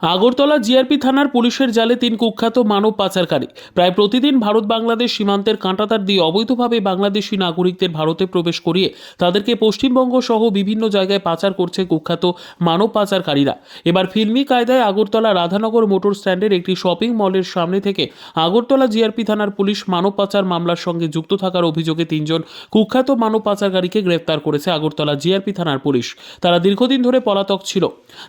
Agartala GRP থানার পুলিশের জালে ৩ কুখ্যাত মানব পাচারকারী প্রায় প্রতিদিন ভারত বাংলাদেশ সীমান্তের কাঁটাতার দিয়ে অবৈধভাবে বাংলাদেশি নাগরিকদের ভারতে প্রবেশ করিয়ে তাদেরকে পশ্চিমবঙ্গ সহ বিভিন্ন জায়গায় পাচার করছে কুখ্যাত মানব পাচারকারীরা। এবার ফিল্মি কায়দায় আগরতলা রাধানগর মোটর স্ট্যান্ডের একটি শপিং মলের সামনে থেকে আগরতলা জিআরপি থানার পুলিশ মানব পাচার মামলার সঙ্গে যুক্ত থাকার অভিযোগে ৩ জন কুখ্যাত মানব পাচারকারীকে গ্রেফতার করেছে আগরতলা জিআরপি থানার পুলিশ। তারা দীর্ঘদিন ধরে পলাতক ছিল।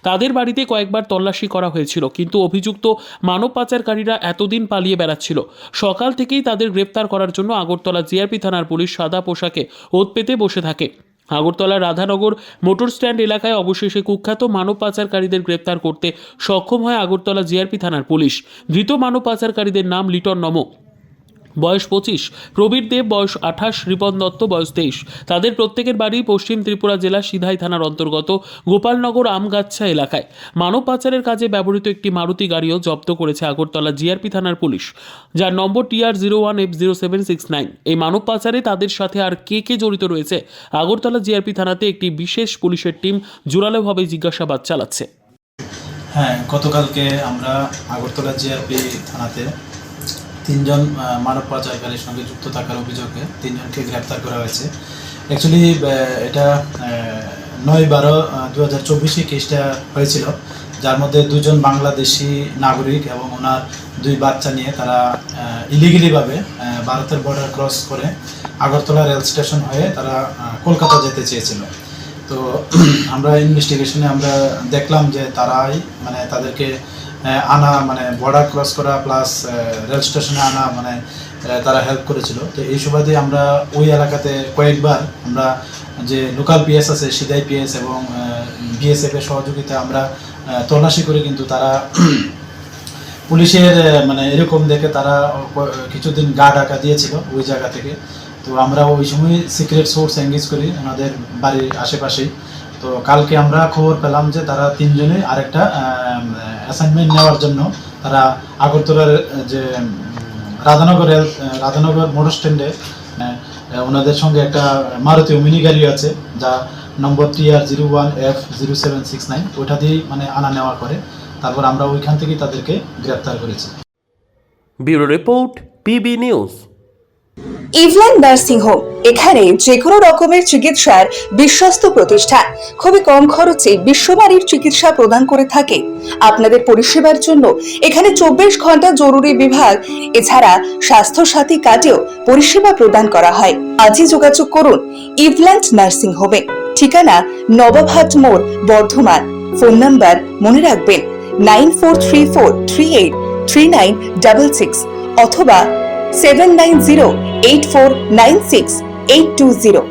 তাদের বাড়িতে কয়েকবার তল্লাশি করা হয়েছিল, কিন্তু অভিযুক্ত মানব পাচারকারীরা এতদিন পালিয়ে বেড়াচ্ছিল। সকাল থেকেই তাদের গ্রেফতার করার জন্য আগরতলা জিআরপি থানার পুলিশ সাদা পোশাকে ওত পেতে বসে থাকে। আগরতলা রাধানগর মোটর স্ট্যান্ড এলাকায় অবশেষে কুখ্যাত মানব পাচারকারীদের গ্রেফতার করতে সক্ষম হয় আগরতলা জিআরপি থানার পুলিশ। ধৃত মানব পাচারকারীদের নাম লিটন নম, বয়স 25, প্রবীর দেব বয়স 28, রিপন দত্ত বয়স 23। তাদের প্রত্যেকের বাড়ি পশ্চিম ত্রিপুরা জেলা সিধাই থানার অন্তর্গত গোপালনগর আমগাছা এলাকায়। মানব পাচারের কাজে ব্যবহৃত একটি মারুতি গাড়িও জব্দ করেছে আগরতলা জিআরপি থানার পুলিশ, যার নম্বর TR01F0769। এই মানব পাচারে তাদের সাথে আর কে জড়িত রয়েছে আগরতলা জিআরপি থানাতে একটি বিশেষ পুলিশের টিম জোরালোভাবে জিজ্ঞাসাবাদ চালাচ্ছে। হ্যাঁ, গতকালকে আমরা আগরতলা জিআরপি থানাতে 3 জন মানব পাচারকারীর সঙ্গে যুক্ত থাকার অভিযোগে 3 জনকে গ্রেপ্তার করা হয়েছে। অ্যাকচুয়ালি এটা 9/12/2024 কেসটা হয়েছিল, যার মধ্যে 2 জন বাংলাদেশি নাগরিক এবং ওনার 2 বাচ্চা নিয়ে তারা ইলিগালিভাবে ভারতের বর্ডার ক্রস করে আগরতলা রেল স্টেশন হয়ে তারা কলকাতা যেতে চেয়েছিল। তো আমরা ইনভেস্টিগেশনে আমরা দেখলাম যে তারাই তাদেরকে আনা বর্ডার ক্রস করা প্লাস রেল স্টেশনে আনা তারা হেল্প করেছিল। তো এই সুবাদে আমরা ওই এলাকাতে কয়েকবার আমরা যে লোকাল পিএস আছে সিধাই পিএস এবং বিএসএফ এর সহযোগিতা আমরা তল্লাশি করে, কিন্তু তারা পুলিশের এরকম দেখে তারা কিছুদিন গা ঢাকা দিয়েছিল ওই জায়গা থেকে। তো আমরা ওই সময় সিক্রেট সোর্স এঙ্গেজ করি ওনাদের বাড়ির আশেপাশেই। তো কালকে আমরা খবর পেলাম যে তারা 3 জনে আরেকটা অ্যাসাইনমেন্ট নেওয়ার জন্য তারা আগরতলার যে রাধানগর মোটর স্ট্যান্ডে ওনাদের সঙ্গে একটা মারুতি মিনি গাড়ি আছে, যা নম্বর TR01F0769, ওইটা দিয়েই আনা নেওয়া করে। তারপর আমরা ওইখান থেকেই তাদেরকে গ্রেপ্তার করেছি। Bureau report, PB news. ইভল্যান্ড নার্সিং হোম, এখানে যে কোনো রকমের চিকিৎসার বিশ্বস্ত প্রতিষ্ঠান, খুবই কম খরচে বিশ্বমানের চিকিৎসা প্রদান করে থাকে। আপনাদের পরিষেবার জন্য এখানে 24 ঘন্টা জরুরি বিভাগ, এছাড়া স্বাস্থ্য সাথী কার্ডেও পরিষেবা প্রদান করা হয়। আজই যোগাযোগ করুন ইভল্যান্ড নার্সিং হোমে। ঠিকানা নবাবহাট মোড়, বর্ধমান। ফোন নাম্বার মনে রাখবেন 9434383966 অথবা 7908496820।